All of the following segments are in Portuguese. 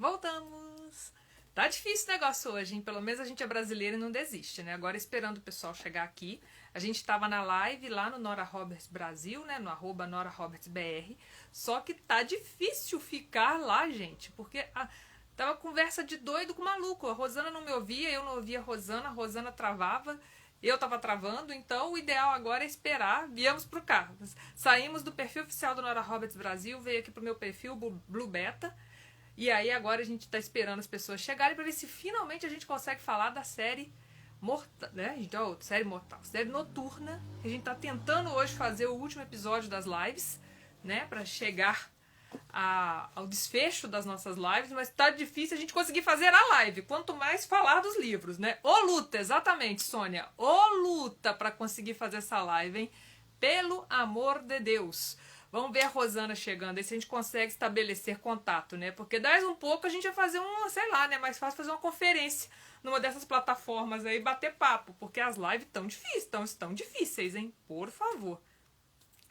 Voltamos! Tá difícil o negócio hoje, hein? Pelo menos a gente é brasileiro e não desiste, né? Agora esperando o pessoal chegar aqui. A gente tava na live lá no Nora Roberts Brasil, né? No @NoraRobertsBR. Só que tá difícil ficar lá, gente. Porque tava conversa de doido com maluco. A Rosana não me ouvia, eu não ouvia a Rosana travava. Eu tava travando, então o ideal agora é esperar. Viemos pro carro. Saímos do perfil oficial do Nora Roberts Brasil, veio aqui pro meu perfil, Blue Beta. E aí agora a gente tá esperando as pessoas chegarem pra ver se finalmente a gente consegue falar da série mortal, né? Então, série mortal, série noturna. A gente tá tentando hoje fazer o último episódio das lives, né? Pra chegar ao desfecho das nossas lives, mas tá difícil a gente conseguir fazer a live, quanto mais falar dos livros, né? Ô luta, exatamente, Sônia. Ô luta pra conseguir fazer essa live, hein? Pelo amor de Deus. Vamos ver a Rosana chegando, aí se a gente consegue estabelecer contato, né? Porque daí um pouco a gente vai fazer sei lá, né? Mais fácil fazer uma conferência numa dessas plataformas aí, bater papo, porque as lives estão difíceis, hein? Por favor.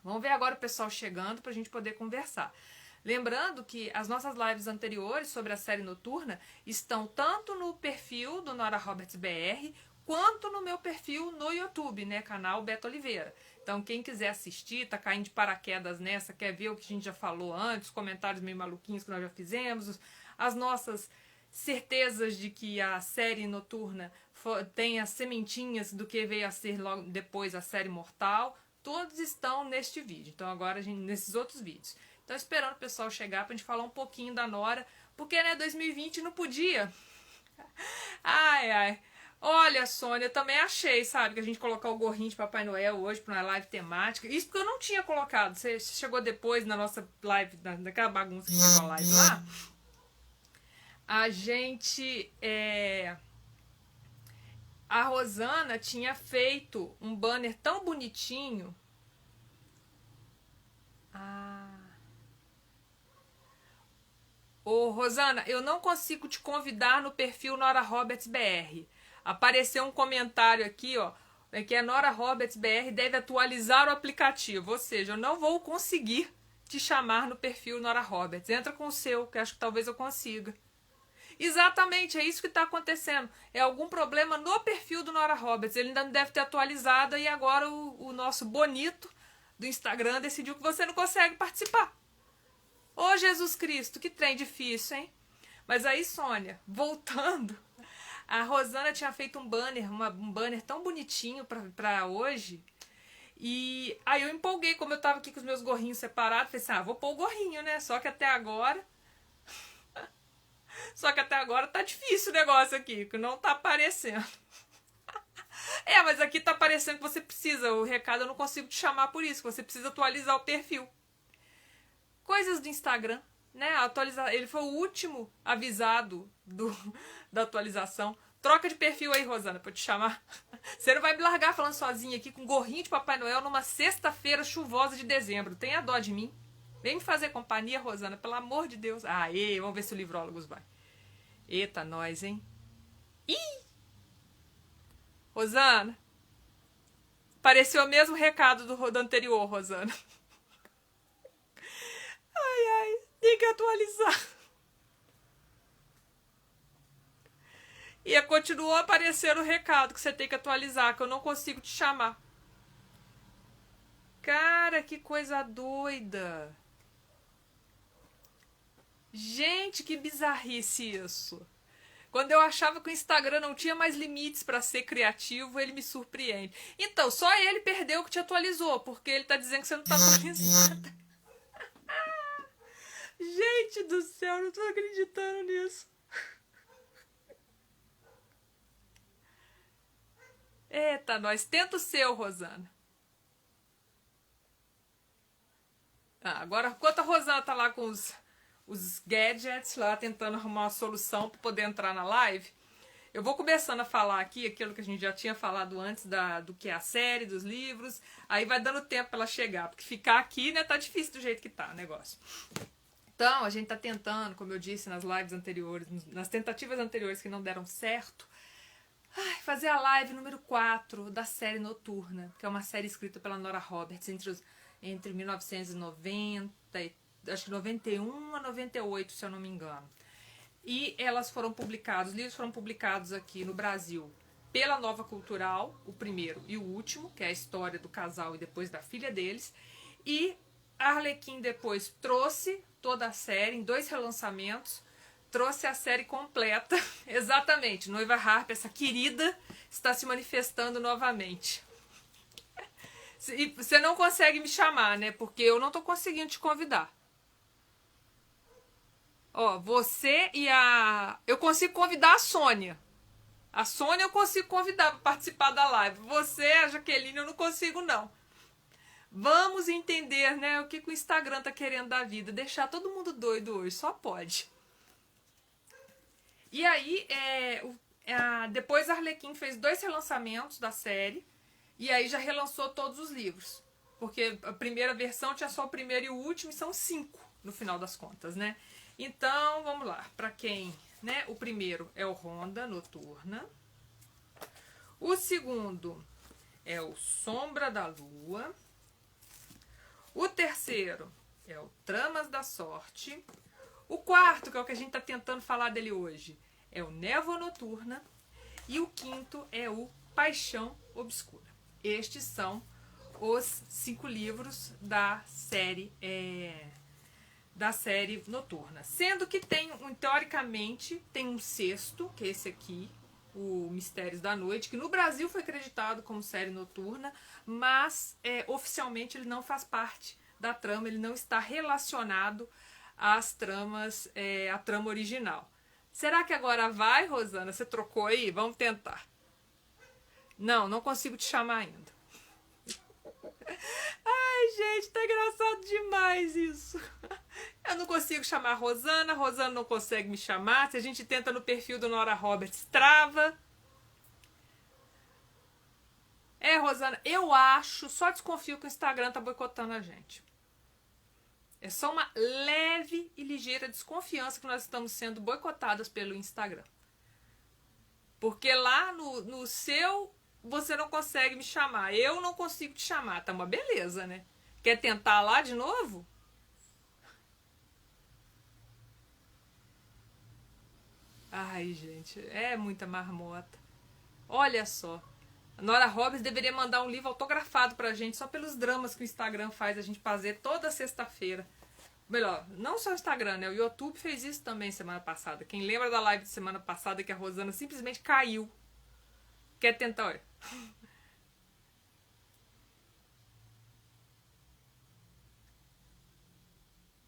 Vamos ver agora o pessoal chegando pra gente poder conversar. Lembrando que as nossas lives anteriores sobre a série noturna estão tanto no perfil do Nora Roberts BR, quanto no meu perfil no YouTube, né? Canal Beto Oliveira. Então, quem quiser assistir, tá caindo de paraquedas nessa, quer ver o que a gente já falou antes, comentários meio maluquinhos que nós já fizemos, as nossas certezas de que a série noturna tem as sementinhas do que veio a ser logo depois a série mortal, todos estão neste vídeo. Então, agora, nesses outros vídeos. Então, esperando o pessoal chegar pra gente falar um pouquinho da Nora, porque, né, 2020 não podia. Ai, ai. Olha, Sônia, eu também achei, sabe, que a gente colocar o gorrinho de Papai Noel hoje para uma live temática. Isso porque eu não tinha colocado. Você chegou depois na nossa live, naquela bagunça que teve a live lá. A gente. A Rosana tinha feito um banner tão bonitinho. Ô, Rosana, eu não consigo te convidar no perfil Nora Roberts BR. Apareceu um comentário aqui, ó, que a Nora Roberts BR deve atualizar o aplicativo, ou seja, eu não vou conseguir te chamar no perfil Nora Roberts. Entra com o seu, que acho que talvez eu consiga. Exatamente, é isso que está acontecendo. É algum problema no perfil do Nora Roberts. Ele ainda não deve ter atualizado e agora o nosso bonito do Instagram decidiu que você não consegue participar. Ô, Jesus Cristo, que trem difícil, hein? Mas aí, Sônia, voltando, a Rosana tinha feito um banner tão bonitinho pra hoje. E aí eu empolguei, como eu tava aqui com os meus gorrinhos separados, falei assim, vou pôr o gorrinho, né? Só que até agora tá difícil o negócio aqui, que não tá aparecendo. Mas aqui tá aparecendo que você precisa, o recado eu não consigo te chamar por isso, que você precisa atualizar o perfil. Coisas do Instagram, né? Ele foi o último avisado da atualização. Troca de perfil aí, Rosana, pra eu te chamar. Você não vai me largar falando sozinha aqui com gorrinho de Papai Noel numa sexta-feira chuvosa de dezembro. Tenha dó de mim. Vem me fazer companhia, Rosana, pelo amor de Deus. Vamos ver se o Livrólogos vai. Eita, nós, hein? Ih! Rosana. Pareceu o mesmo recado do anterior, Rosana. Tem que atualizar. E continuou aparecendo o recado que você tem que atualizar, que eu não consigo te chamar. Cara, que coisa doida. Gente, que bizarrice isso. Quando eu achava que o Instagram não tinha mais limites para ser criativo, ele me surpreende. Então, só ele perdeu que te atualizou, porque ele tá dizendo que você não tá atualizada. Gente do céu, não tô acreditando nisso. Eita, nós. Tenta o seu, Rosana. Agora, enquanto a Rosana tá lá com os gadgets, lá tentando arrumar uma solução para poder entrar na live, eu vou começando a falar aqui aquilo que a gente já tinha falado antes do que é a série, dos livros. Aí vai dando tempo para ela chegar, porque ficar aqui, né, tá difícil do jeito que tá o negócio. Então, a gente tá tentando, como eu disse nas lives anteriores, nas tentativas anteriores que não deram certo, fazer a live número 4 da série Noturna, que é uma série escrita pela Nora Roberts entre 1990, acho que 91 a 98, se eu não me engano. E elas foram publicadas, os livros foram publicados aqui no Brasil pela Nova Cultural, o primeiro e o último, que é a história do casal e depois da filha deles. E a Arlequim depois trouxe toda a série em 2 relançamentos, trouxe a série completa. Exatamente, Noiva Harp, essa querida, está se manifestando novamente. E você não consegue me chamar, né? Porque eu não tô conseguindo te convidar. Ó, você e a... Eu consigo convidar a Sônia. A Sônia eu consigo convidar para participar da live. Você, a Jaqueline, eu não consigo, não. Vamos entender, né, o que o Instagram tá querendo da vida. Deixar todo mundo doido hoje, só pode. E aí, depois a Arlequim fez 2 relançamentos da série. E aí já relançou todos os livros. Porque a primeira versão tinha só o primeiro e o último, e são 5 no final das contas, né? Então, vamos lá. Para quem, né? O primeiro é o Ronda Noturna. O segundo é o Sombra da Lua. O terceiro é o Tramas da Sorte. O quarto, que é o que a gente está tentando falar dele hoje, é o Névoa Noturna. E o quinto é o Paixão Obscura. Estes são os 5 livros da série Noturna. Sendo que teoricamente, tem um sexto, que é esse aqui, o Mistérios da Noite, que no Brasil foi acreditado como série noturna, mas oficialmente ele não faz parte da trama, ele não está relacionado às tramas, à trama original. Será que agora vai, Rosana? Você trocou aí? Vamos tentar. Não consigo te chamar ainda. Ai, gente, tá engraçado demais isso. Eu não consigo chamar a Rosana não consegue me chamar. Se a gente tenta no perfil do Nora Roberts, trava. Rosana, eu acho, só desconfio que o Instagram tá boicotando a gente. É só uma leve e ligeira desconfiança que nós estamos sendo boicotadas pelo Instagram. Porque lá no seu, você não consegue me chamar. Eu não consigo te chamar. Tá uma beleza, né? Quer tentar lá de novo? Ai, gente, é muita marmota. Olha só. A Nora Roberts deveria mandar um livro autografado pra gente, só pelos dramas que o Instagram faz a gente fazer toda sexta-feira. Melhor, não só o Instagram, né? O YouTube fez isso também semana passada. Quem lembra da live de semana passada que a Rosana simplesmente caiu? Quer tentar, olha.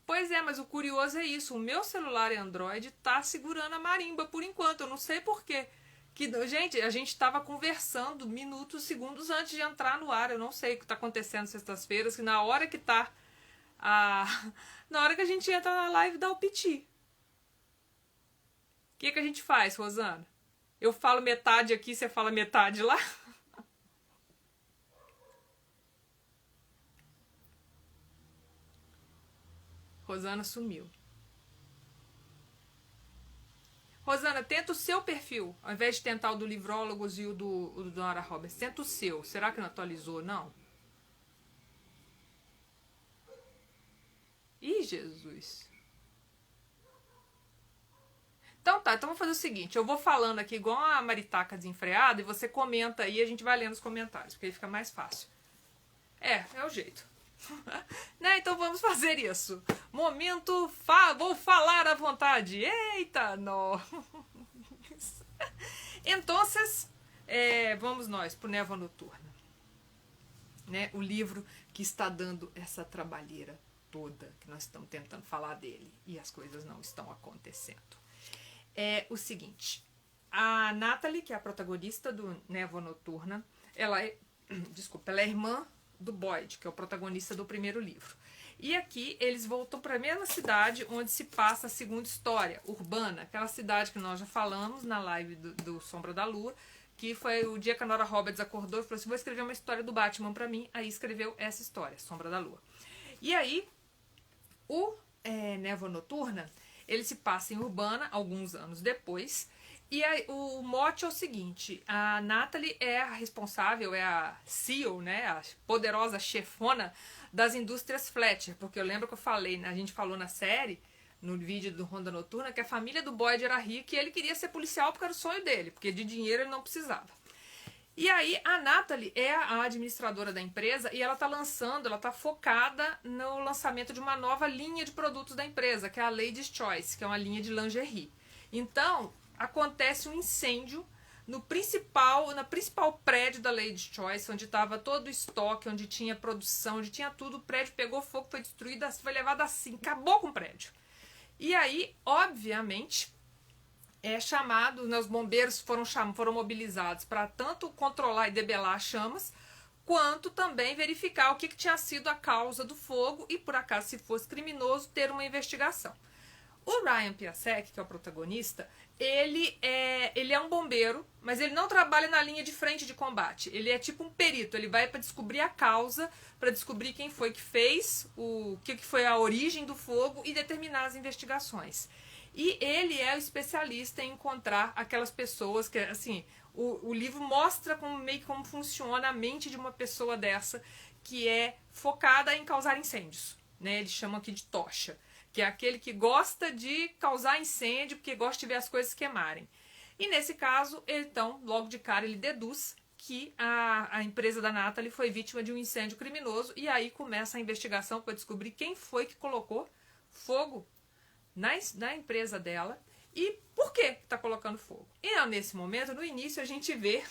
Pois é, mas o curioso é isso. O meu celular Android tá segurando a marimba por enquanto. Eu não sei porquê. Gente, a gente estava conversando minutos, segundos antes de entrar no ar. Eu não sei o que está acontecendo sextas-feiras, que na hora que tá na hora que a gente entra na live dá o piti. O que a gente faz, Rosana? Eu falo metade aqui, você fala metade lá? Rosana sumiu. Rosana, tenta o seu perfil, ao invés de tentar o do Livrólogos e o do Nora Roberts. Tenta o seu. Será que não atualizou, não? Ih, Jesus. Então tá, então vamos fazer o seguinte. Eu vou falando aqui igual a maritaca desenfreada e você comenta aí e a gente vai lendo os comentários, porque aí fica mais fácil. É o jeito. Né? Então vamos fazer isso. Momento, vou falar à vontade. Eita, nó. Então, vamos nós pro Névoa Noturna. Né? O livro que está dando essa trabalheira toda, que nós estamos tentando falar dele e as coisas não estão acontecendo. É o seguinte, a Natalie, que é a protagonista do Névoa Noturna, ela é irmã do Boyd, que é o protagonista do primeiro livro. E aqui eles voltam para a mesma cidade onde se passa a segunda história, Urbana, aquela cidade que nós já falamos na live do Sombra da Lua, que foi o dia que a Nora Roberts acordou e falou assim, vou escrever uma história do Batman para mim, aí escreveu essa história, Sombra da Lua. E aí, o Névoa Noturna, ele se passa em Urbana, alguns anos depois, e aí, o mote é o seguinte, a Natalie é a responsável, é a CEO, né, a poderosa chefona das indústrias Fletcher, porque eu lembro que eu falei, a gente falou na série, no vídeo do Ronda Noturna, que a família do Boyd era rica e ele queria ser policial porque era o sonho dele, porque de dinheiro ele não precisava. E aí a Natalie é a administradora da empresa e ela tá focada no lançamento de uma nova linha de produtos da empresa, que é a Lady's Choice, que é uma linha de lingerie. Então, acontece um incêndio no principal prédio da Lady's Choice, onde estava todo o estoque, onde tinha produção, onde tinha tudo. O prédio pegou fogo, foi destruído, foi levado assim, acabou com o prédio. E aí, obviamente, os bombeiros foram mobilizados para tanto controlar e debelar as chamas, quanto também verificar o que tinha sido a causa do fogo e, por acaso, se fosse criminoso, ter uma investigação. O Ryan Piasek, que é o protagonista, ele é um bombeiro, mas ele não trabalha na linha de frente de combate. Ele é tipo um perito, ele vai para descobrir a causa, para descobrir quem foi que fez, o que foi a origem do fogo e determinar as investigações. E ele é o especialista em encontrar aquelas pessoas que, assim, o livro mostra como funciona a mente de uma pessoa dessa, que é focada em causar incêndios, né? Eles chamam aqui de tocha, que é aquele que gosta de causar incêndio, porque gosta de ver as coisas queimarem. E nesse caso, então, logo de cara, ele deduz que a empresa da Natalie foi vítima de um incêndio criminoso, e aí começa a investigação para descobrir quem foi que colocou fogo na empresa dela e por que está colocando fogo. E nesse momento, no início, a gente vê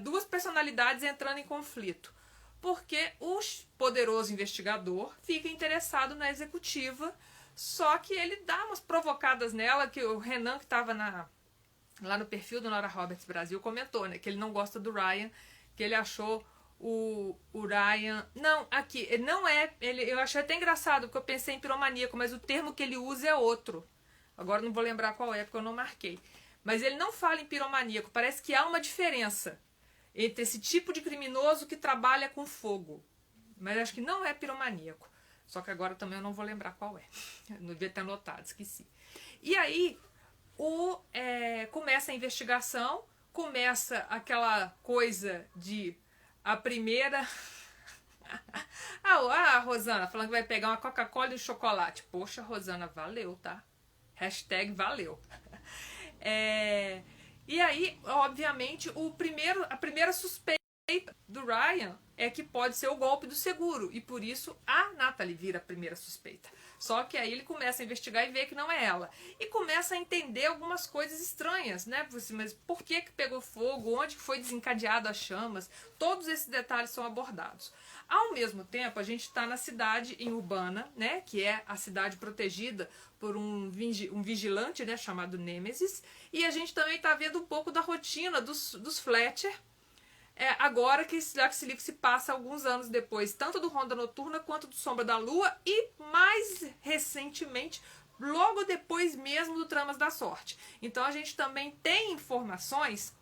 duas personalidades entrando em conflito, porque o poderoso investigador fica interessado na executiva, só que ele dá umas provocadas nela, que o Renan, que estava lá no perfil do Nora Roberts Brasil, comentou, né, que ele não gosta do Ryan, que ele achou o Ryan... Não, aqui, ele não é... eu achei até engraçado, porque eu pensei em piromaníaco, mas o termo que ele usa é outro. Agora não vou lembrar qual é, porque eu não marquei. Mas ele não fala em piromaníaco, parece que há uma diferença entre esse tipo de criminoso que trabalha com fogo. Mas acho que não é piromaníaco. Só que agora também eu não vou lembrar qual é. Não devia ter anotado, esqueci. E aí, começa a investigação, começa aquela coisa de... A primeira... a Rosana falando que vai pegar uma Coca-Cola e um chocolate. Poxa, Rosana, valeu, tá? Hashtag valeu. E aí, obviamente, a primeira suspeita do Ryan é que pode ser o golpe do seguro. E por isso a Natalie vira a primeira suspeita. Só que aí ele começa a investigar e vê que não é ela. E começa a entender algumas coisas estranhas, né? Mas por que pegou fogo? Onde que foi desencadeado as chamas? Todos esses detalhes são abordados. Ao mesmo tempo, a gente está na cidade em Urbana, né? Que é a cidade protegida por um vigilante, né? Chamado Nemesis. E a gente também está vendo um pouco da rotina dos Fletcher, agora que esse livro se passa alguns anos depois, tanto do Ronda Noturna quanto do Sombra da Lua e, mais recentemente, logo depois mesmo do Tramas da Sorte. Então a gente também tem informações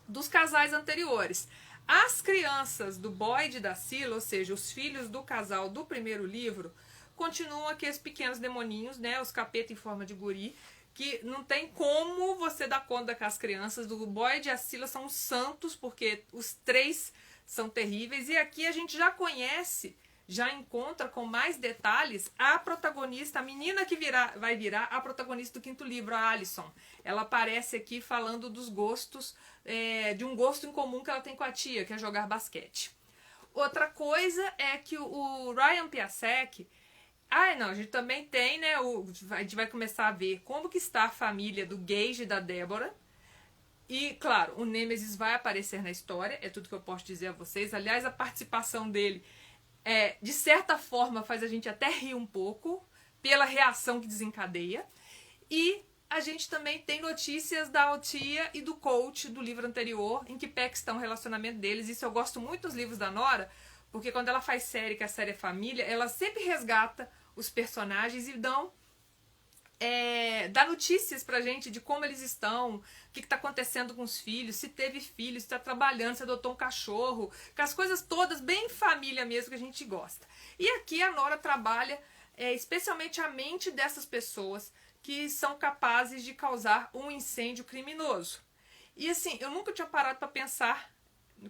dos casais anteriores. As crianças do Boyd e da Scylla, ou seja, os filhos do casal do primeiro livro, continuam aqueles pequenos demoninhos, né, os capeta em forma de guri, que não tem como você dar conta que as crianças do Boyd e a Scylla são santos, porque os três são terríveis. E aqui a gente já conhece, já encontra com mais detalhes a protagonista, a menina que vai virar a protagonista do quinto livro, a Alison. Ela aparece aqui falando dos gostos, de um gosto em comum que ela tem com a tia, que é jogar basquete. Outra coisa é que o Ryan Piasek... a gente também tem, né, a gente vai começar a ver como que está a família do Gage e da Deborah. E, claro, o Nemesis vai aparecer na história, é tudo que eu posso dizer a vocês. Aliás, a participação dele, de certa forma, faz a gente até rir um pouco, pela reação que desencadeia. E a gente também tem notícias da tia e do coach do livro anterior, em que pé que está o relacionamento deles. Isso eu gosto muito dos livros da Nora, porque quando ela faz série, que a série é família, ela sempre resgata os personagens e dá notícias pra gente de como eles estão, o que está acontecendo com os filhos, se teve filhos, se está trabalhando, se adotou um cachorro, com as coisas todas bem família mesmo que a gente gosta. E aqui a Nora trabalha especialmente a mente dessas pessoas que são capazes de causar um incêndio criminoso. E assim, eu nunca tinha parado para pensar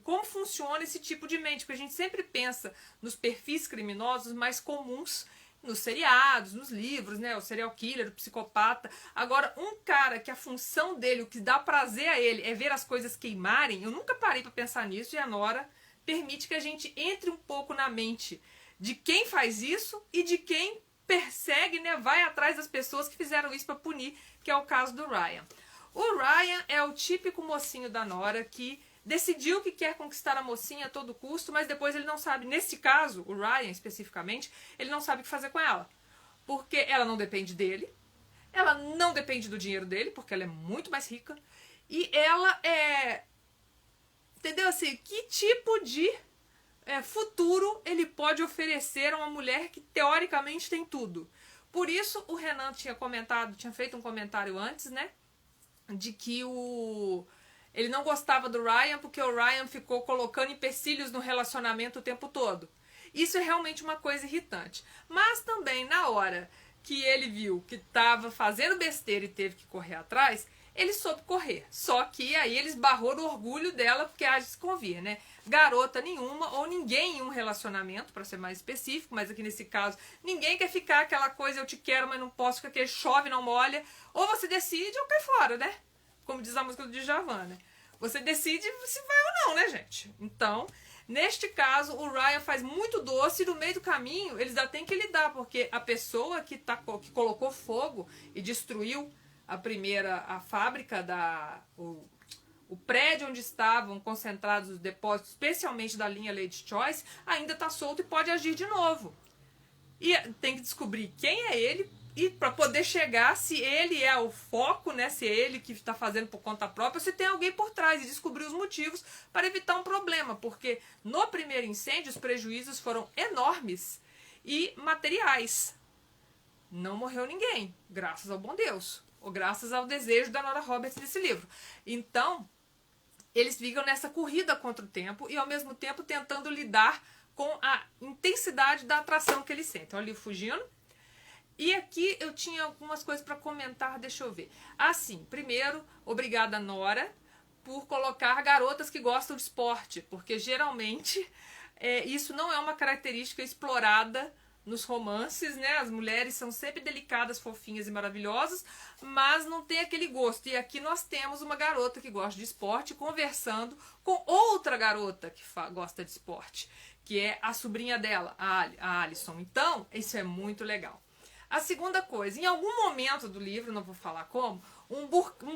como funciona esse tipo de mente, porque a gente sempre pensa nos perfis criminosos mais comuns, nos seriados, nos livros, né? O serial killer, o psicopata. Agora, um cara que a função dele, o que dá prazer a ele é ver as coisas queimarem, eu nunca parei pra pensar nisso, e a Nora permite que a gente entre um pouco na mente de quem faz isso e de quem persegue, né? Vai atrás das pessoas que fizeram isso pra punir, que é o caso do Ryan. O Ryan é o típico mocinho da Nora que decidiu que quer conquistar a mocinha a todo custo, mas depois ele não sabe, nesse caso, o Ryan especificamente, ele não sabe o que fazer com ela. Porque ela não depende dele, ela não depende do dinheiro dele, porque ela é muito mais rica, e ela é... Entendeu assim? Que tipo de futuro ele pode oferecer a uma mulher que teoricamente tem tudo? Por isso o Renan tinha feito um comentário antes, né? De que ele não gostava do Ryan porque o Ryan ficou colocando empecilhos no relacionamento o tempo todo. Isso é realmente uma coisa irritante. Mas também, na hora que ele viu que estava fazendo besteira e teve que correr atrás, ele soube correr. Só que aí ele esbarrou no orgulho dela, porque há de se convir, né? Garota nenhuma, ou ninguém em um relacionamento, para ser mais específico, mas aqui nesse caso, ninguém quer ficar aquela coisa, eu te quero, mas não posso, porque chove, não molha. Ou você decide ou cai fora, né? Como diz a música do Djavan, né? Você decide se vai ou não, né, gente? Então, neste caso, o Ryan faz muito doce e no meio do caminho eles ainda têm que lidar, porque a pessoa que colocou fogo e destruiu a fábrica, o prédio onde estavam concentrados os depósitos, especialmente da linha Lady Choice, ainda está solto e pode agir de novo. E tem que descobrir quem é ele e para poder chegar se ele é o foco, né, se é ele que está fazendo por conta própria, ou se tem alguém por trás, e descobrir os motivos para evitar um problema, porque no primeiro incêndio os prejuízos foram enormes e materiais. Não morreu ninguém, graças ao bom Deus, ou graças ao desejo da Nora Roberts nesse livro. Então, eles ficam nessa corrida contra o tempo e ao mesmo tempo tentando lidar com a intensidade da atração que eles sentem. Olha ali fugindo. E aqui eu tinha algumas coisas para comentar, deixa eu ver. Assim, primeiro, obrigada Nora por colocar garotas que gostam de esporte, porque geralmente isso não é uma característica explorada nos romances, né? As mulheres são sempre delicadas, fofinhas e maravilhosas, mas não tem aquele gosto. E aqui nós temos uma garota que gosta de esporte conversando com outra garota que gosta de esporte, que é a sobrinha dela, a Alison. Então, isso é muito legal. A segunda coisa, em algum momento do livro, não vou falar como, um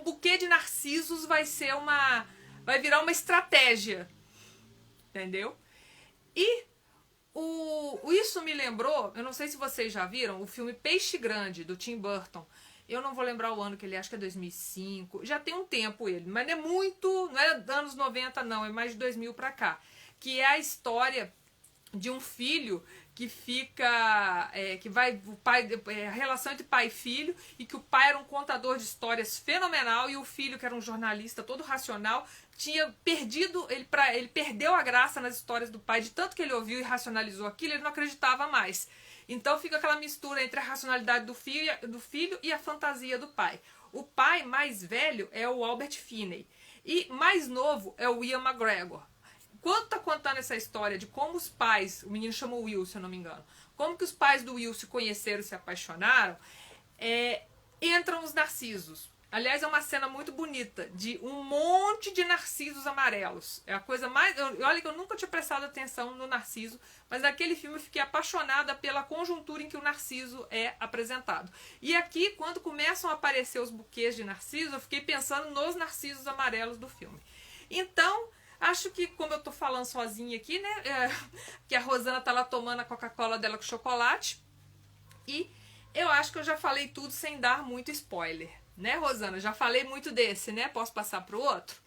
buquê de narcisos vai virar uma estratégia, entendeu? E isso me lembrou, eu não sei se vocês já viram, o filme Peixe Grande, do Tim Burton. Eu não vou lembrar o ano que ele, acho que é 2005, já tem um tempo ele, mas não é muito, não é anos 90 não, é mais de 2000 pra cá, que é a história de um filho que fica, a relação entre pai e filho, e que o pai era um contador de histórias fenomenal e o filho, que era um jornalista todo racional, tinha perdido, ele perdeu a graça nas histórias do pai, de tanto que ele ouviu e racionalizou aquilo, ele não acreditava mais. Então fica aquela mistura entre a racionalidade do filho e a fantasia do pai. O pai mais velho é o Albert Finney e mais novo é o Ian McGregor. Quando tá contando essa história de como os pais, o menino chama Will, se eu não me engano, como que os pais do Will se conheceram, se apaixonaram, entram os narcisos. Aliás, é uma cena muito bonita, de um monte de narcisos amarelos. É a coisa mais... Olha que eu nunca tinha prestado atenção no narciso, mas naquele filme eu fiquei apaixonada pela conjuntura em que o narciso é apresentado. E aqui, quando começam a aparecer os buquês de narciso, eu fiquei pensando nos narcisos amarelos do filme. Então... Acho que, como eu tô falando sozinha aqui, né? Que a Rosana tá lá tomando a Coca-Cola dela com chocolate. E eu acho que eu já falei tudo sem dar muito spoiler. Né, Rosana? Já falei muito desse, né? Posso passar pro outro?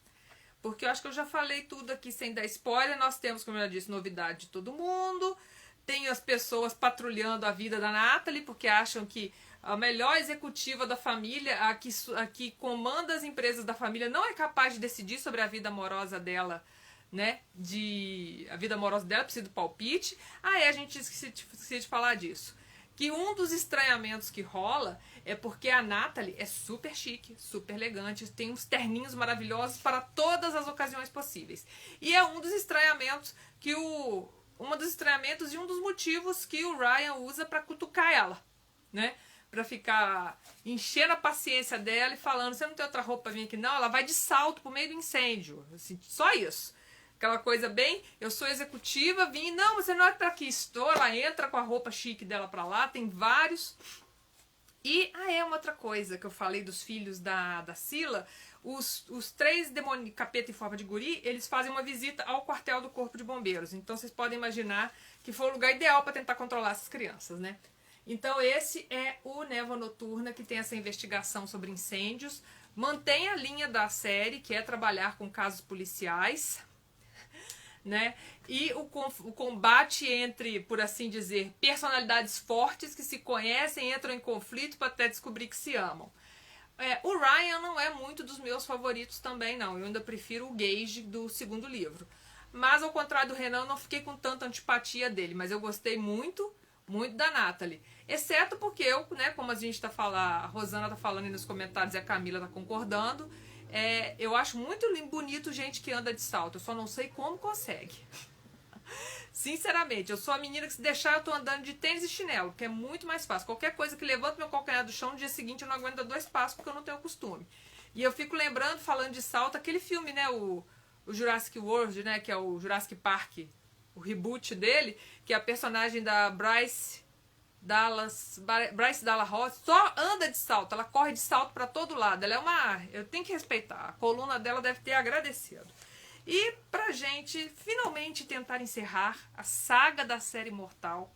Porque eu acho que eu já falei tudo aqui sem dar spoiler. Nós temos, como eu já disse, novidade de todo mundo. Tem as pessoas patrulhando a vida da Natalie, porque acham que a melhor executiva da família, a que comanda as empresas da família, não é capaz de decidir sobre a vida amorosa dela, né? A vida amorosa dela precisa do palpite. A gente esqueci de falar disso. Que um dos estranhamentos que rola é porque a Natalie é super chique, super elegante, tem uns terninhos maravilhosos para todas as ocasiões possíveis. E é um dos estranhamentos que um dos estranhamentos e um dos motivos que o Ryan usa para cutucar ela, né? Pra ficar enchendo a paciência dela e falando, você não tem outra roupa pra vir aqui não? Ela vai de salto pro meio do incêndio, assim, só isso. Aquela coisa bem, eu sou executiva, vim, não, você não é pra aqui, estou. Ela entra com a roupa chique dela pra lá, tem vários. E, uma outra coisa que eu falei dos filhos da Sila, os 3 demônios capeta em forma de guri, eles fazem uma visita ao quartel do Corpo de Bombeiros. Então vocês podem imaginar que foi o lugar ideal para tentar controlar essas crianças, né? Então esse é o Névoa Noturna, que tem essa investigação sobre incêndios. Mantém a linha da série, que é trabalhar com casos policiais, né? E o combate entre, por assim dizer, personalidades fortes que se conhecem, entram em conflito para até descobrir que se amam. O Ryan não é muito dos meus favoritos também, não. Eu ainda prefiro o Gage do segundo livro. Mas, ao contrário do Renan, eu não fiquei com tanta antipatia dele. Mas eu gostei muito, muito da Natalie. Exceto porque eu, né, como a gente tá falando, a Rosana tá falando aí nos comentários e a Camila tá concordando, eu acho muito bonito gente que anda de salto. Eu só não sei como consegue. Sinceramente, eu sou a menina que se deixar eu tô andando de tênis e chinelo, que é muito mais fácil. Qualquer coisa que levanta meu calcanhar do chão, no dia seguinte eu não aguento dar 2 passos porque eu não tenho costume. E eu fico lembrando, falando de salto, aquele filme, né, o Jurassic World, né, que é o Jurassic Park, o reboot dele, que é a personagem da Bryce Dallas Howard, só anda de salto, ela corre de salto pra todo lado. Ela eu tenho que respeitar, a coluna dela deve ter agradecido. E pra gente finalmente tentar encerrar a saga da série Mortal.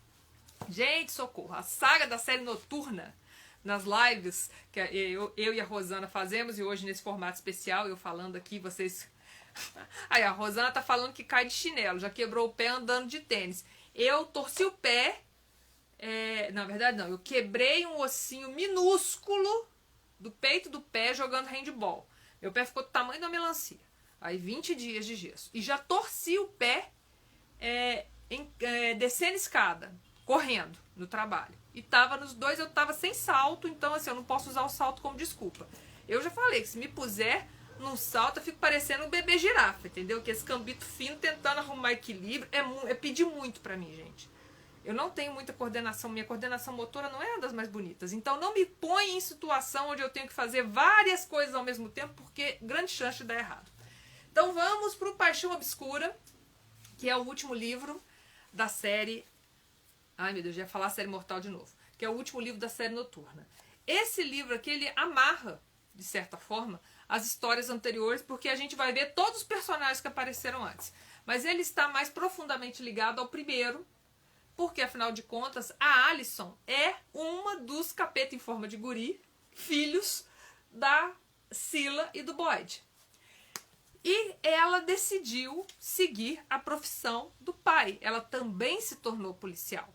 Gente, socorro, a saga da série Noturna nas lives que eu e a Rosana fazemos, e hoje nesse formato especial, eu falando aqui, vocês... Aí a Rosana tá falando que cai de chinelo, já quebrou o pé andando de tênis. Eu torci o pé, na verdade não, eu quebrei um ossinho minúsculo do peito do pé jogando handball. Meu pé ficou do tamanho de uma melancia. Aí 20 dias de gesso. E já torci o pé descendo escada, correndo no trabalho. E tava nos 2, eu tava sem salto, então assim, eu não posso usar o salto como desculpa. Eu já falei que se me puser num salto, eu fico parecendo um bebê girafa, entendeu? Que esse cambito fino tentando arrumar equilíbrio é pedir muito pra mim, gente. Eu não tenho muita coordenação, minha coordenação motora não é uma das mais bonitas. Então não me põe em situação onde eu tenho que fazer várias coisas ao mesmo tempo, porque grande chance de dar errado. Então vamos para o Paixão Obscura, que é o último livro da série... Ai meu Deus, já ia falar a série Mortal de novo. Que é o último livro da série Noturna. Esse livro aqui, ele amarra, de certa forma, as histórias anteriores, porque a gente vai ver todos os personagens que apareceram antes. Mas ele está mais profundamente ligado ao primeiro, porque afinal de contas, a Alyson é uma dos capeta em forma de guri, filhos da Sila e do Boyd. E ela decidiu seguir a profissão do pai. Ela também se tornou policial.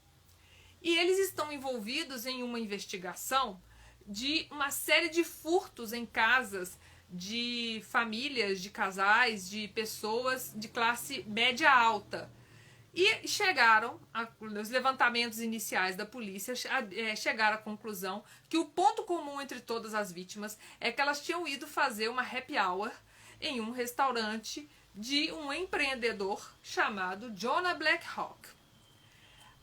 E eles estão envolvidos em uma investigação de uma série de furtos em casas de famílias, de casais, de pessoas de classe média alta. E chegaram, nos levantamentos iniciais da polícia, chegaram à conclusão que o ponto comum entre todas as vítimas é que elas tinham ido fazer uma happy hour em um restaurante de um empreendedor chamado Jonah Blackhawk.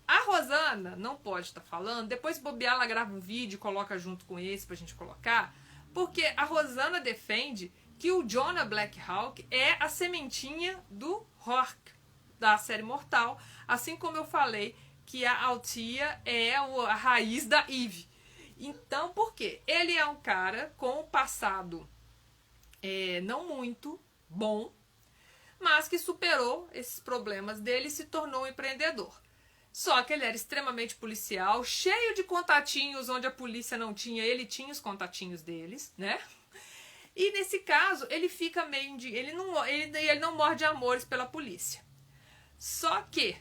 A Rosana não pode estar falando, depois bobear, ela grava um vídeo e coloca junto com esse pra gente colocar, porque a Rosana defende que o Jonah Blackhawk é a sementinha do Rourke, da série Mortal, assim como eu falei que a Althea é a raiz da Eve. Então, por quê? Ele é um cara com um passado não muito bom, mas que superou esses problemas dele e se tornou um empreendedor. Só que ele era extremamente policial, cheio de contatinhos onde a polícia não tinha, ele tinha os contatinhos deles, né? E nesse caso, ele fica meio... Ele não morre de amores pela polícia. Só que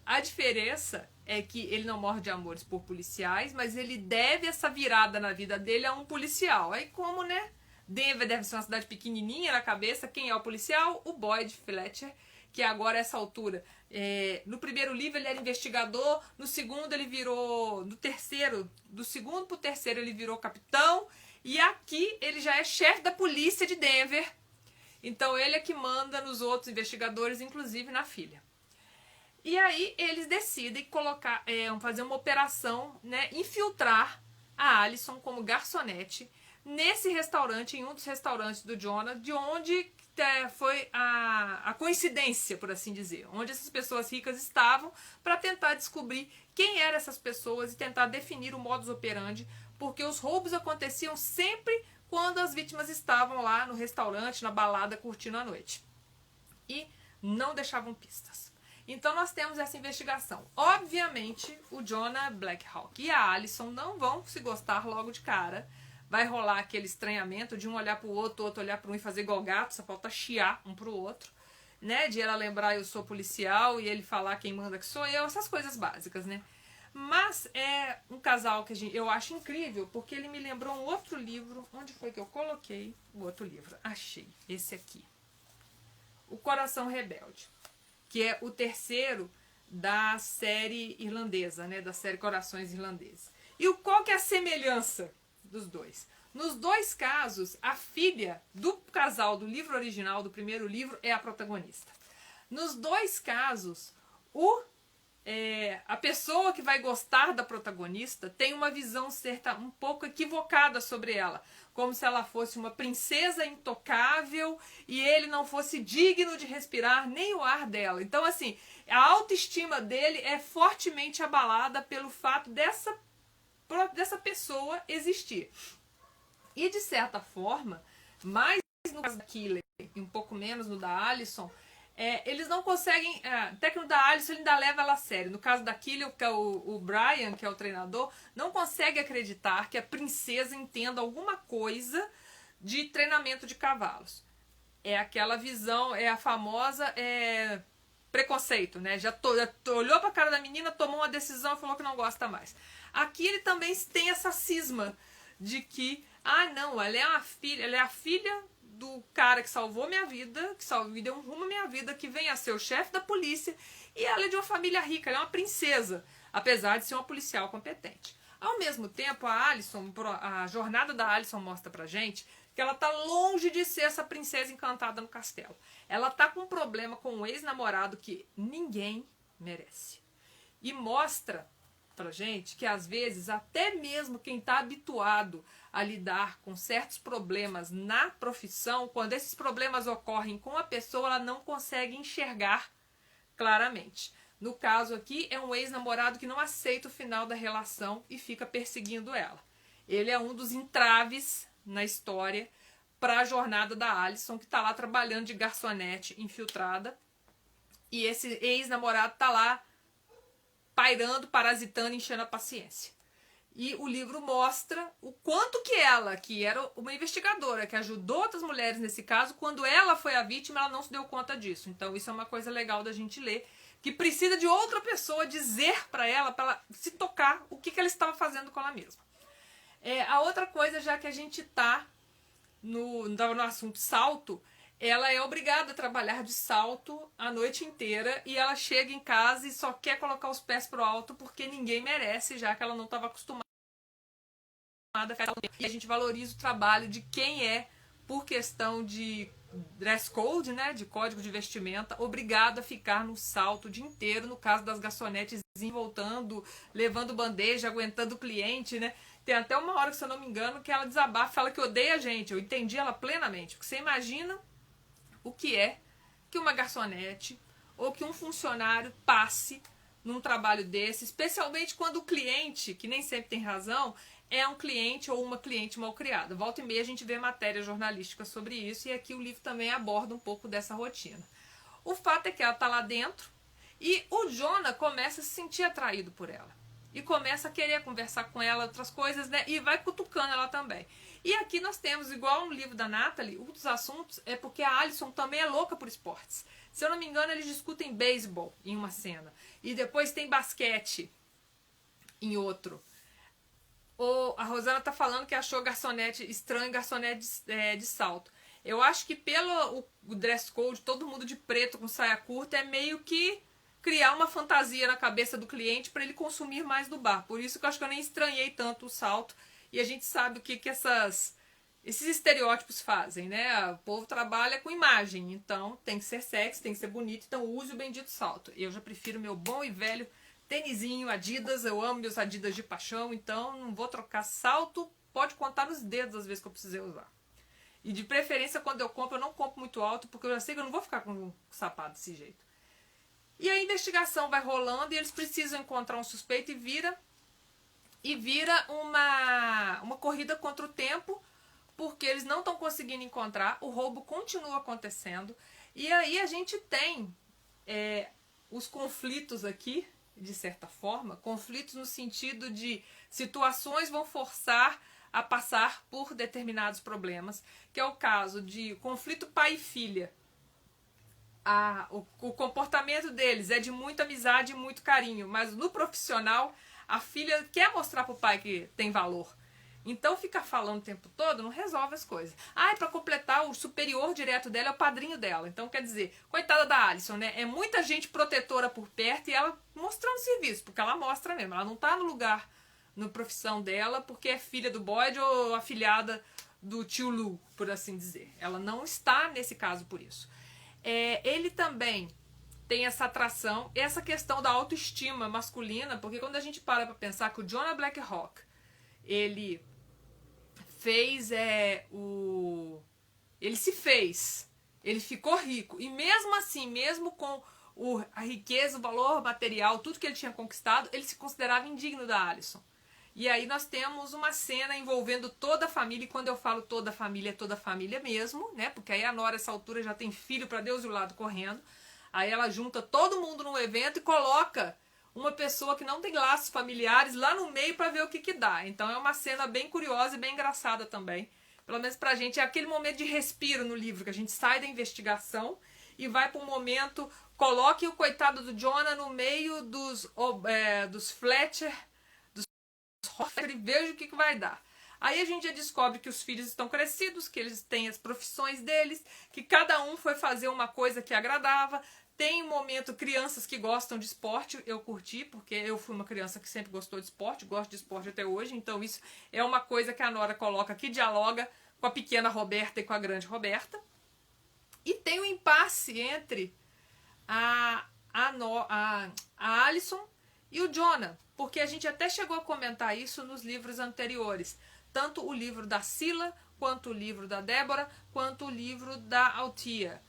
a diferença é que ele não morre de amores por policiais, mas ele deve essa virada na vida dele a um policial. Aí como, né? Denver deve ser uma cidade pequenininha na cabeça. Quem é o policial? O Boyd Fletcher, que agora, a essa altura, no primeiro livro ele era investigador, no segundo ele virou, do segundo pro terceiro ele virou capitão, e aqui ele já é chefe da polícia de Denver. Então ele é que manda nos outros investigadores, inclusive na filha. E aí eles decidem colocar, fazer uma operação, né, infiltrar a Alison como garçonete nesse restaurante, em um dos restaurantes do Jonah, de onde foi a coincidência, por assim dizer, onde essas pessoas ricas estavam, para tentar descobrir quem eram essas pessoas e tentar definir o modus operandi, porque os roubos aconteciam sempre quando as vítimas estavam lá no restaurante, na balada, curtindo a noite. E não deixavam pistas. Então nós temos essa investigação. Obviamente, o Jonah Blackhawk e a Alison não vão se gostar logo de cara. Vai rolar aquele estranhamento de um olhar pro outro olhar para um e fazer igual gato, só falta chiar um pro outro, né? De ela lembrar eu sou policial e ele falar quem manda que sou eu, essas coisas básicas, né? Mas é um casal que eu acho incrível, porque ele me lembrou um outro livro. Onde foi que eu coloquei o outro livro? Achei, esse aqui. O Coração Rebelde, que é o terceiro da série irlandesa, né? Da série Corações Irlandeses. E qual que é a semelhança dos dois? Nos dois casos, a filha do casal do livro original, do primeiro livro, é a protagonista. Nos dois casos, a pessoa que vai gostar da protagonista tem uma visão certa, um pouco equivocada sobre ela, como se ela fosse uma princesa intocável e ele não fosse digno de respirar nem o ar dela. Então, assim, a autoestima dele é fortemente abalada pelo fato dessa pessoa existir. E, de certa forma, mais no caso da Killer e um pouco menos no da Alison, eles não conseguem. Até que no da Alison ele ainda leva ela a sério. No caso da Killer, o Brian, que é o treinador, não consegue acreditar que a princesa entenda alguma coisa de treinamento de cavalos. É aquela visão, é a famosa preconceito, né? Já olhou pra cara da menina, tomou uma decisão e falou que não gosta mais. Aqui ele também tem essa cisma de que, não, ela é a filha do cara que salvou minha vida, que deu um rumo à minha vida, que vem a ser o chefe da polícia, e ela é de uma família rica, ela é uma princesa, apesar de ser uma policial competente. Ao mesmo tempo, a jornada da Alison mostra pra gente que ela tá longe de ser essa princesa encantada no castelo. Ela tá com um problema com um ex-namorado que ninguém merece. E mostra pra gente que às vezes até mesmo quem está habituado a lidar com certos problemas na profissão, quando esses problemas ocorrem com a pessoa, ela não consegue enxergar claramente. No caso aqui, é um ex-namorado que não aceita o final da relação e fica perseguindo ela. Ele é um dos entraves na história para a jornada da Alison, que está lá trabalhando de garçonete infiltrada, e esse ex-namorado está lá pairando, parasitando, enchendo a paciência. E o livro mostra o quanto que ela, que era uma investigadora, que ajudou outras mulheres nesse caso, quando ela foi a vítima, ela não se deu conta disso. Então isso é uma coisa legal da gente ler, que precisa de outra pessoa dizer para ela se tocar o que ela estava fazendo com ela mesma. A outra coisa, já que a gente está no assunto salto, ela é obrigada a trabalhar de salto a noite inteira e ela chega em casa e só quer colocar os pés pro alto porque ninguém merece, já que ela não estava acostumada a ficar. E a gente valoriza o trabalho de quem é, por questão de dress code, né, de código de vestimenta, obrigado a ficar no salto o dia inteiro, no caso das garçonetes voltando, levando bandeja, aguentando o cliente, né? Tem até uma hora, se eu não me engano, que ela desabafa, fala que odeia a gente. Eu entendi ela plenamente, porque você imagina o que é que uma garçonete ou que um funcionário passe num trabalho desse, especialmente quando o cliente, que nem sempre tem razão, é um cliente ou uma cliente mal criada. Volta e meia a gente vê matéria jornalística sobre isso, e aqui o livro também aborda um pouco dessa rotina. O fato é que ela está lá dentro e o Jonah começa a se sentir atraído por ela. E começa a querer conversar com ela, outras coisas, né? E vai cutucando ela também. E aqui nós temos, igual no livro da Natalie, um dos assuntos é porque a Alison também é louca por esportes. Se eu não me engano, eles discutem beisebol em uma cena. E depois tem basquete em outro. A Rosana tá falando que achou garçonete estranho, garçonete de salto. Eu acho que pelo o dress code, todo mundo de preto com saia curta, é meio que criar uma fantasia na cabeça do cliente para ele consumir mais do bar. Por isso que eu acho que eu nem estranhei tanto o salto. E a gente sabe o que essas esses estereótipos fazem, né? O povo trabalha com imagem, então tem que ser sexy, tem que ser bonito, então use o bendito salto. Eu já prefiro meu bom e velho tênisinho Adidas, eu amo meus Adidas de paixão, então não vou trocar salto, pode contar nos dedos as vezes que eu precisei usar. E de preferência, quando eu compro, eu não compro muito alto, porque eu já sei que eu não vou ficar com um sapato desse jeito. E a investigação vai rolando e eles precisam encontrar um suspeito e vira uma corrida contra o tempo, porque eles não estão conseguindo encontrar, o roubo continua acontecendo. E aí a gente tem os conflitos aqui, de certa forma, conflitos no sentido de situações vão forçar a passar por determinados problemas, que é o caso de conflito pai e filha. O comportamento deles é de muita amizade e muito carinho, mas no profissional a filha quer mostrar pro pai que tem valor. Então ficar falando o tempo todo não resolve as coisas. E para completar, o superior direto dela é o padrinho dela. Então quer dizer, coitada da Alison, né? É muita gente protetora por perto e ela mostrando serviço, porque ela mostra mesmo. Ela não tá no lugar, na profissão dela, porque é filha do Boyd ou afilhada do tio Lou, por assim dizer. Ela não está nesse caso por isso. Ele também tem essa atração, essa questão da autoestima masculina, porque quando a gente para pensar que o Jonah Blackhawk, ele fez ele se fez, ele ficou rico, e mesmo assim, mesmo com a riqueza, o valor material, tudo que ele tinha conquistado, ele se considerava indigno da Alison. E aí nós temos uma cena envolvendo toda a família, e quando eu falo toda a família mesmo, né? Porque aí a Nora, essa altura, já tem filho para Deus e o lado correndo. Aí ela junta todo mundo num evento e coloca uma pessoa que não tem laços familiares lá no meio para ver o que dá. Então é uma cena bem curiosa e bem engraçada também. Pelo menos pra gente, é aquele momento de respiro no livro, que a gente sai da investigação e vai para um momento, coloque o coitado do Jonah no meio dos Fletcher, e veja o que vai dar. Aí a gente já descobre que os filhos estão crescidos, que eles têm as profissões deles, que cada um foi fazer uma coisa que agradava. Tem um momento, crianças que gostam de esporte, eu curti, porque eu fui uma criança que sempre gostou de esporte, gosto de esporte até hoje, então isso é uma coisa que a Nora coloca que dialoga com a pequena Roberta e com a grande Roberta. E tem um impasse entre a Alison e o Jonah, porque a gente até chegou a comentar isso nos livros anteriores. Tanto o livro da Scylla, quanto o livro da Débora, quanto o livro da Althea.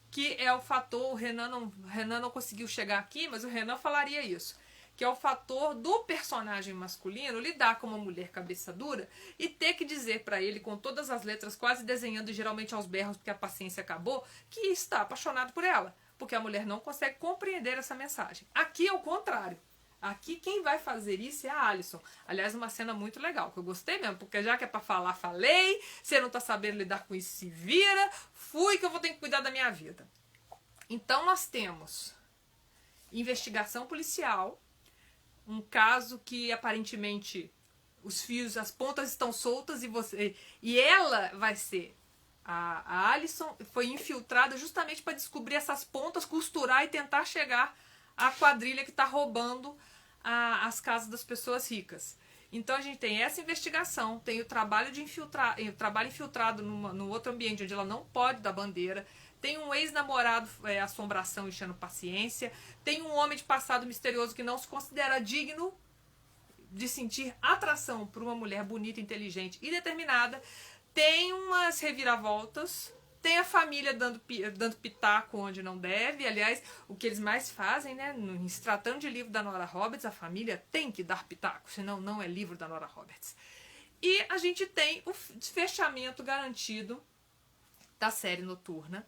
Que é o fator, o Renan não conseguiu chegar aqui, mas o Renan falaria isso. Que é o fator do personagem masculino lidar com uma mulher cabeça dura e ter que dizer para ele, com todas as letras, quase desenhando geralmente aos berros, porque a paciência acabou, que está apaixonado por ela. Porque a mulher não consegue compreender essa mensagem. Aqui é o contrário. Aqui quem vai fazer isso é a Alison. Aliás, uma cena muito legal, que eu gostei mesmo, porque já que é pra falar, falei. Você não tá sabendo lidar com isso, se vira. Fui que eu vou ter que cuidar da minha vida. Então nós temos investigação policial, um caso que aparentemente os fios, as pontas estão soltas e ela vai ser a Alison foi infiltrada justamente para descobrir essas pontas, costurar e tentar chegar à quadrilha que está roubando as casas das pessoas ricas. Então a gente tem essa investigação, tem o trabalho infiltrado no outro ambiente onde ela não pode dar bandeira, tem um ex-namorado assombração enchendo paciência, tem um homem de passado misterioso que não se considera digno de sentir atração por uma mulher bonita, inteligente e determinada, tem umas reviravoltas, tem a família dando pitaco onde não deve. Aliás, o que eles mais fazem, né? Se tratando de livro da Nora Roberts, a família tem que dar pitaco, senão não é livro da Nora Roberts. E a gente tem o fechamento garantido da série noturna,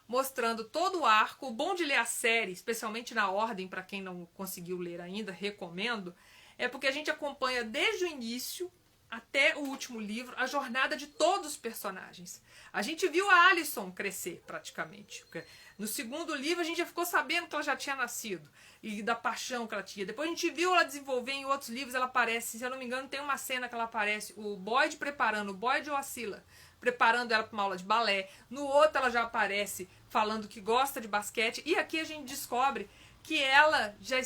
mostrando todo o arco. O bom de ler a série, especialmente na ordem, para quem não conseguiu ler ainda, recomendo, é porque a gente acompanha desde o início até o último livro a jornada de todos os personagens. A gente viu a Alison crescer praticamente. No segundo livro a gente já ficou sabendo que ela já tinha nascido e da paixão que ela tinha. Depois a gente viu ela desenvolver em outros livros, ela aparece, se eu não me engano, tem uma cena que ela aparece, o Boyd ou a Scylla, preparando ela para uma aula de balé. No outro ela já aparece falando que gosta de basquete. E aqui a gente descobre que ela já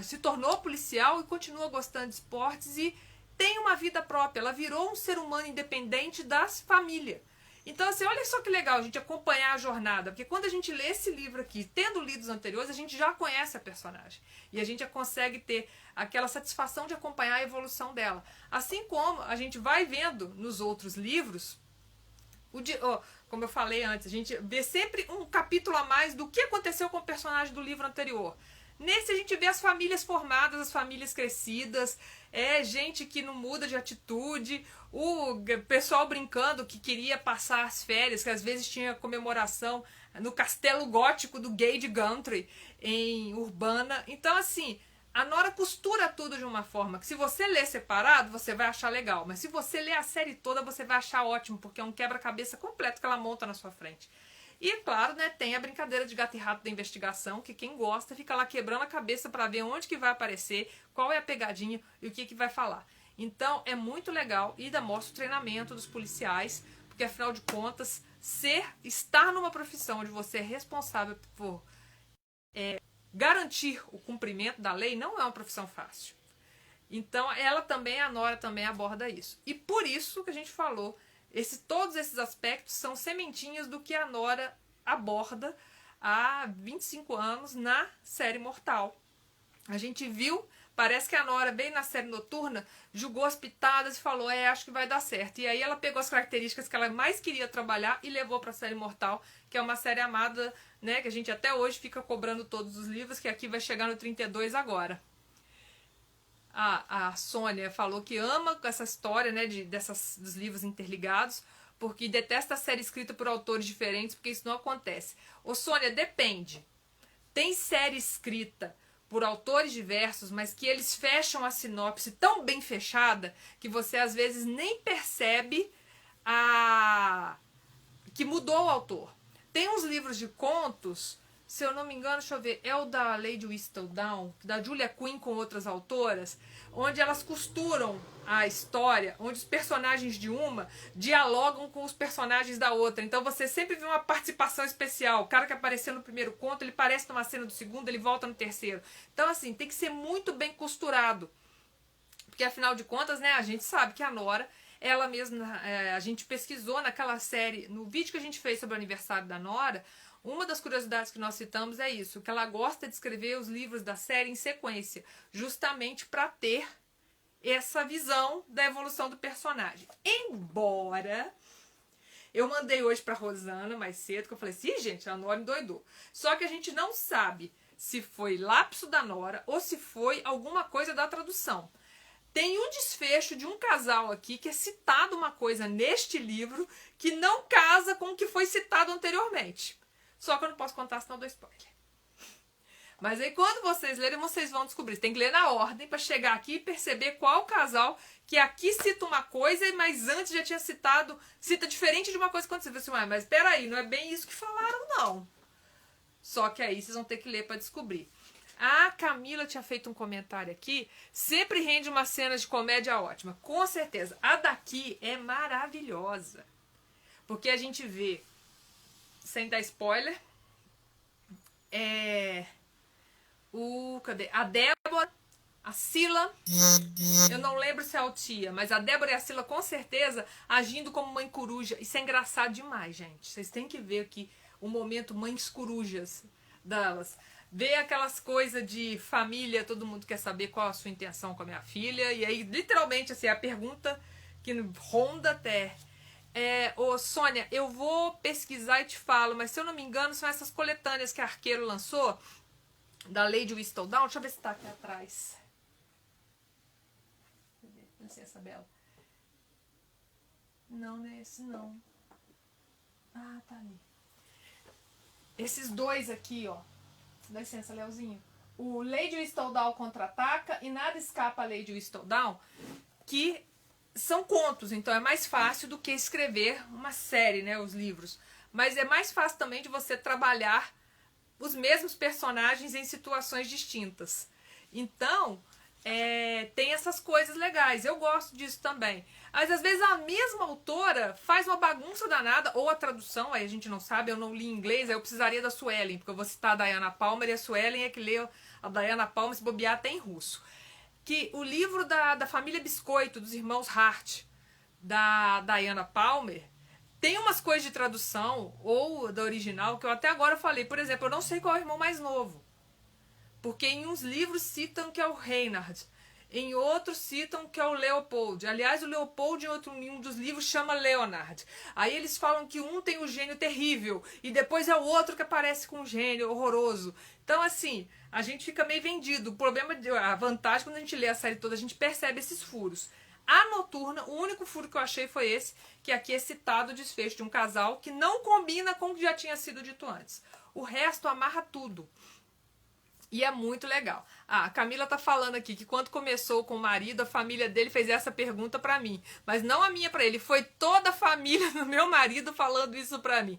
se tornou policial e continua gostando de esportes e tem uma vida própria, ela virou um ser humano independente da família. Então, assim, olha só que legal a gente acompanhar a jornada, porque quando a gente lê esse livro aqui, tendo lido os anteriores, a gente já conhece a personagem. E a gente já consegue ter aquela satisfação de acompanhar a evolução dela. Assim como a gente vai vendo nos outros livros, como eu falei antes, a gente vê sempre um capítulo a mais do que aconteceu com o personagem do livro anterior. Nesse a gente vê as famílias formadas, as famílias crescidas, gente que não muda de atitude, o pessoal brincando que queria passar as férias, que às vezes tinha comemoração no castelo gótico do Gage Gantry, em Urbana. Então, assim, a Nora costura tudo de uma forma que se você ler separado, você vai achar legal. Mas se você ler a série toda, você vai achar ótimo, porque é um quebra-cabeça completo que ela monta na sua frente. E, claro, né, tem a brincadeira de gato e rato da investigação, que quem gosta fica lá quebrando a cabeça para ver onde que vai aparecer, qual é a pegadinha e o que vai falar. Então, é muito legal e ainda mostra o treinamento dos policiais, porque, afinal de contas, estar numa profissão onde você é responsável por garantir o cumprimento da lei não é uma profissão fácil. Então, a Nora também aborda isso. E por isso que a gente falou, todos esses aspectos são sementinhas do que a Nora aborda há 25 anos na série Mortal. A gente viu, parece que a Nora, bem na série Noturna, jogou as pitadas e falou, acho que vai dar certo. E aí ela pegou as características que ela mais queria trabalhar e levou para a série Mortal, que é uma série amada, né, que a gente até hoje fica cobrando todos os livros, que aqui vai chegar no 32 agora. A Sônia falou que ama essa história, né, dos livros interligados, porque detesta a série escrita por autores diferentes, porque isso não acontece. Ô Sônia, depende. Tem série escrita por autores diversos, mas que eles fecham a sinopse tão bem fechada que você às vezes nem percebe que mudou o autor. Tem uns livros de contos, se eu não me engano, deixa eu ver, é o da Lady Whistledown, da Julia Quinn com outras autoras, onde elas costuram a história, onde os personagens de uma dialogam com os personagens da outra. Então você sempre vê uma participação especial. O cara que apareceu no primeiro conto, ele aparece numa cena do segundo, ele volta no terceiro. Então, assim, tem que ser muito bem costurado. Porque, afinal de contas, né, a gente sabe que a Nora, ela mesma, a gente pesquisou naquela série, no vídeo que a gente fez sobre o aniversário da Nora, uma das curiosidades que nós citamos é isso, que ela gosta de escrever os livros da série em sequência, justamente para ter essa visão da evolução do personagem. Embora eu mandei hoje para Rosana mais cedo, que eu falei assim, gente, a Nora endoidou. Só que a gente não sabe se foi lapso da Nora ou se foi alguma coisa da tradução. Tem um desfecho de um casal aqui que é citado uma coisa neste livro que não casa com o que foi citado anteriormente. Só que eu não posso contar, senão eu dou spoiler. Mas aí quando vocês lerem, vocês vão descobrir. Tem que ler na ordem para chegar aqui e perceber qual casal que aqui cita uma coisa, mas antes já tinha cita diferente de uma coisa que aconteceu. Assim, mas peraí, não é bem isso que falaram, não. Só que aí vocês vão ter que ler para descobrir. A Camila tinha feito um comentário aqui. Sempre rende uma cena de comédia ótima. Com certeza. A daqui é maravilhosa. Porque a gente vê, sem dar spoiler, cadê? A Débora, a Sila, eu não lembro se é a tia, mas a Débora e a Sila com certeza agindo como mãe coruja. Isso é engraçado demais, gente. Vocês têm que ver aqui o momento mães corujas delas. Ver aquelas coisas de família, todo mundo quer saber qual a sua intenção com a minha filha. E aí, literalmente, assim, a pergunta que ronda até. Ô Sônia, eu vou pesquisar e te falo, mas se eu não me engano, são essas coletâneas que a Arqueiro lançou, da Lady Whistledown. Deixa eu ver se tá aqui atrás. Não sei essa bela. Não, não é esse não. Ah, tá ali. Esses dois aqui, ó. Dá licença, Leozinho. O Lady Whistledown Contra-Ataca e Nada Escapa a Lady Whistledown, que são contos, então é mais fácil do que escrever uma série, né, os livros. Mas é mais fácil também de você trabalhar os mesmos personagens em situações distintas. Então, tem essas coisas legais. Eu gosto disso também. Mas às vezes a mesma autora faz uma bagunça danada, ou a tradução, aí a gente não sabe, eu não li em inglês, aí eu precisaria da Suelen, porque eu vou citar a Diana Palmer, e a Suelen é que lê a Diana Palmer, se bobear até em russo. que o livro da família Biscoito, dos irmãos Hart, da Diana Palmer, tem umas coisas de tradução, ou da original, que eu até agora falei. Por exemplo, eu não sei qual é o irmão mais novo. Porque em uns livros citam que é o Reinhard. Em outros citam que é o Leopold. Aliás, o Leopold em um dos livros chama Leonard. Aí eles falam que um tem o gênio terrível e depois é o outro que aparece com um gênio horroroso. Então, assim, a gente fica meio vendido. O problema, a vantagem, quando a gente lê a série toda, a gente percebe esses furos. A Noturna, o único furo que eu achei foi esse, que aqui é citado o desfecho de um casal que não combina com o que já tinha sido dito antes. O resto amarra tudo. E é muito legal. Ah, a Camila tá falando aqui que quando começou com o marido, a família dele fez essa pergunta pra mim. Mas não a minha pra ele, foi toda a família do meu marido falando isso pra mim.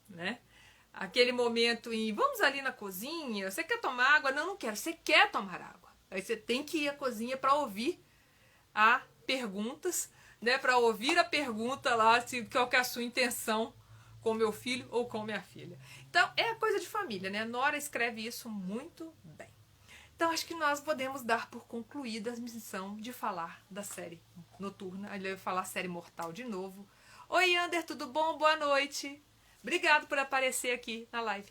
Né? Aquele momento em, vamos ali na cozinha, você quer tomar água? Não, não quero, você quer tomar água. Aí você tem que ir à cozinha pra ouvir a perguntas, né? Pra ouvir a pergunta lá, se qual que é a sua intenção com meu filho ou com minha filha. Então, é coisa de família, né? Nora escreve isso muito bem. Então, acho que nós podemos dar por concluída a missão de falar da série Noturna. Ali eu vou falar série Mortal de novo. Oi, Ander, tudo bom? Boa noite. Obrigado por aparecer aqui na live.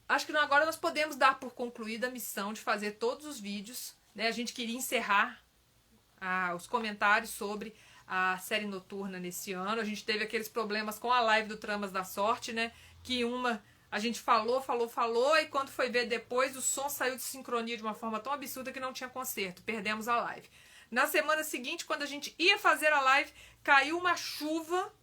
Acho que agora nós podemos dar por concluída a missão de fazer todos os vídeos, né? A gente queria encerrar os comentários sobre a série Noturna nesse ano. A gente teve aqueles problemas com a live do Tramas da Sorte, né? Que a gente falou, e quando foi ver depois, o som saiu de sincronia de uma forma tão absurda que não tinha conserto. Perdemos a live. Na semana seguinte, quando a gente ia fazer a live, caiu uma chuva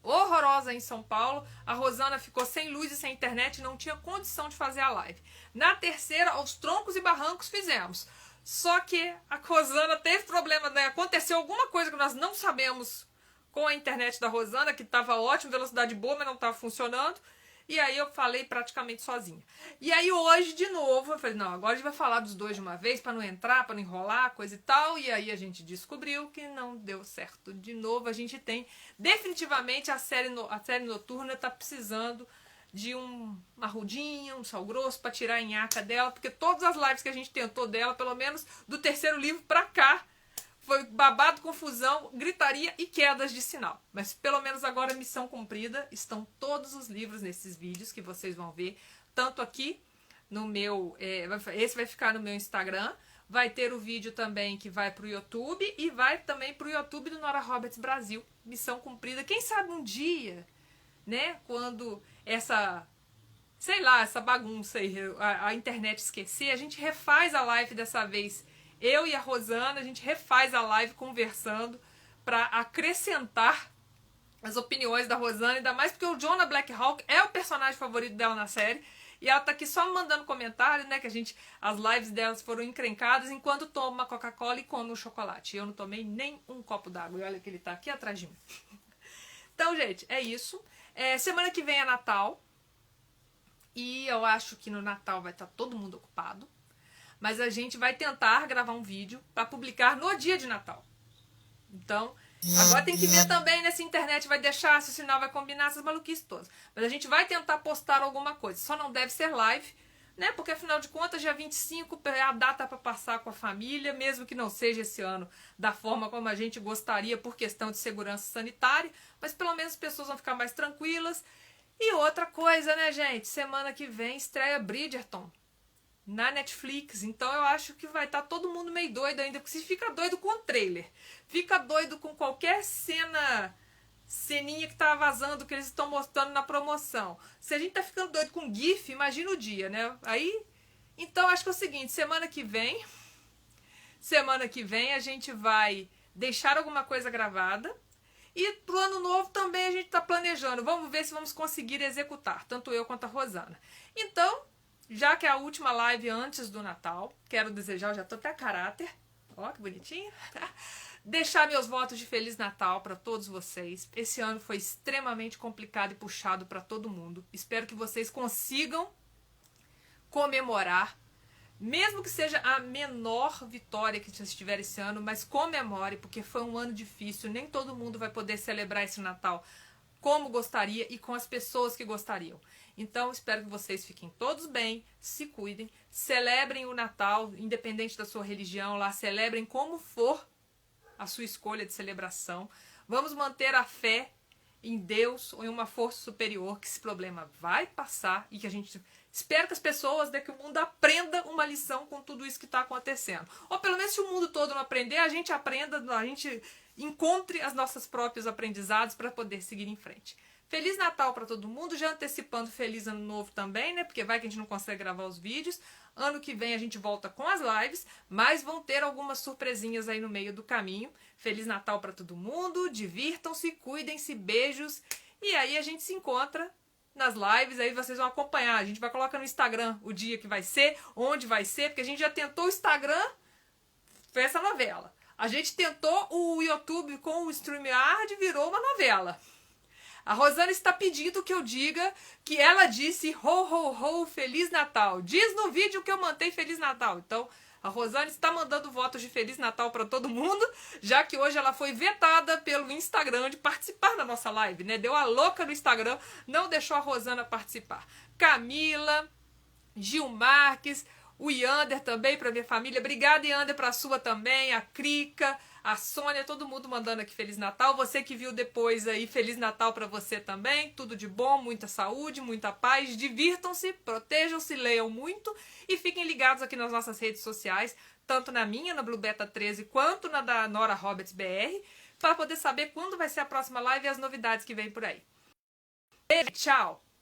horrorosa em São Paulo. A Rosana ficou sem luz e sem internet, não tinha condição de fazer a live. Na terceira, aos troncos e barrancos, fizemos. Só que a Rosana teve problema, né? Aconteceu alguma coisa que nós não sabemos com a internet da Rosana, que estava ótimo, velocidade boa, mas não estava funcionando. E aí eu falei praticamente sozinha. E aí hoje, de novo, eu falei, não, agora a gente vai falar dos dois de uma vez, para não entrar, para não enrolar, coisa e tal. E aí a gente descobriu que não deu certo. De novo, a gente tem, definitivamente, a série Noturna está precisando de uma rudinha, um sal grosso para tirar a nhaca dela, porque todas as lives que a gente tentou dela, pelo menos do terceiro livro para cá, foi babado, confusão, gritaria e quedas de sinal. Mas pelo menos agora missão cumprida, estão todos os livros nesses vídeos que vocês vão ver, tanto aqui no meu, esse vai ficar no meu Instagram, vai ter o vídeo também que vai pro YouTube e vai também pro YouTube do Nora Roberts Brasil, missão cumprida. Quem sabe um dia, né, quando essa bagunça aí, a internet esquecer, a gente refaz a live dessa vez. Eu e a Rosana, a gente refaz a live conversando para acrescentar as opiniões da Rosana, ainda mais porque o Jonah Blackhawk é o personagem favorito dela na série, e ela tá aqui só me mandando comentários, né, que as lives delas foram encrencadas enquanto toma uma Coca-Cola e come um chocolate. Eu não tomei nem um copo d'água, e olha que ele tá aqui atrás de mim. Então, gente, é isso. Semana que vem é Natal. E eu acho que no Natal vai estar todo mundo ocupado. Mas a gente vai tentar gravar um vídeo para publicar no dia de Natal. Então, agora tem que ver também, né, se a internet vai deixar, se o sinal vai combinar, essas maluquices todas. Mas a gente vai tentar postar alguma coisa. Só não deve ser live, né? Porque afinal de contas, dia 25 é a data para passar com a família, mesmo que não seja esse ano da forma como a gente gostaria por questão de segurança sanitária, mas pelo menos as pessoas vão ficar mais tranquilas. E outra coisa, né, gente? Semana que vem estreia Bridgerton na Netflix, então eu acho que vai estar todo mundo meio doido ainda, porque se fica doido com o trailer, fica doido com qualquer ceninha que tá vazando, que eles estão mostrando na promoção. Se a gente tá ficando doido com GIF, imagina o dia, né? Aí, então acho que é o seguinte, semana que vem a gente vai deixar alguma coisa gravada, e pro ano novo também a gente tá planejando, vamos ver se vamos conseguir executar, tanto eu quanto a Rosana. Então, já que é a última live antes do Natal, quero desejar, eu já tô até a caráter, ó que bonitinho, deixar meus votos de Feliz Natal para todos vocês. Esse ano foi extremamente complicado e puxado para todo mundo. Espero que vocês consigam comemorar, mesmo que seja a menor vitória que vocês tiverem esse ano, mas comemore, porque foi um ano difícil, nem todo mundo vai poder celebrar esse Natal como gostaria e com as pessoas que gostariam. Então, espero que vocês fiquem todos bem, se cuidem, celebrem o Natal, independente da sua religião lá, celebrem como for a sua escolha de celebração. Vamos manter a fé em Deus ou em uma força superior, que esse problema vai passar e que a gente espera que as pessoas, que o mundo aprenda uma lição com tudo isso que está acontecendo. Ou pelo menos se o mundo todo não aprender, a gente aprenda, a gente encontre as nossas próprios aprendizados para poder seguir em frente. Feliz Natal para todo mundo, já antecipando Feliz Ano Novo também, né? Porque vai que a gente não consegue gravar os vídeos. Ano que vem a gente volta com as lives, mas vão ter algumas surpresinhas aí no meio do caminho. Feliz Natal para todo mundo, divirtam-se, cuidem-se, beijos. E aí a gente se encontra nas lives, aí vocês vão acompanhar. A gente vai colocar no Instagram o dia que vai ser, onde vai ser, porque a gente já tentou o Instagram, foi essa novela. A gente tentou o YouTube com o StreamYard, virou uma novela. A Rosana está pedindo que eu diga que ela disse ho, ho, ho, Feliz Natal. Diz no vídeo que eu mantei Feliz Natal. Então, a Rosana está mandando votos de Feliz Natal para todo mundo, já que hoje ela foi vetada pelo Instagram de participar da nossa live, né? Deu a louca no Instagram, não deixou a Rosana participar. Camila, Gil Marques, o Yander também para minha família. Obrigada, Yander, para a sua também. A Crica, a Sônia, todo mundo mandando aqui Feliz Natal. Você que viu depois aí, Feliz Natal para você também. Tudo de bom, muita saúde, muita paz. Divirtam-se, protejam-se, leiam muito e fiquem ligados aqui nas nossas redes sociais, tanto na minha, na Blue Beta 13, quanto na da Nora Roberts BR, para poder saber quando vai ser a próxima live e as novidades que vem por aí. Beijo, tchau!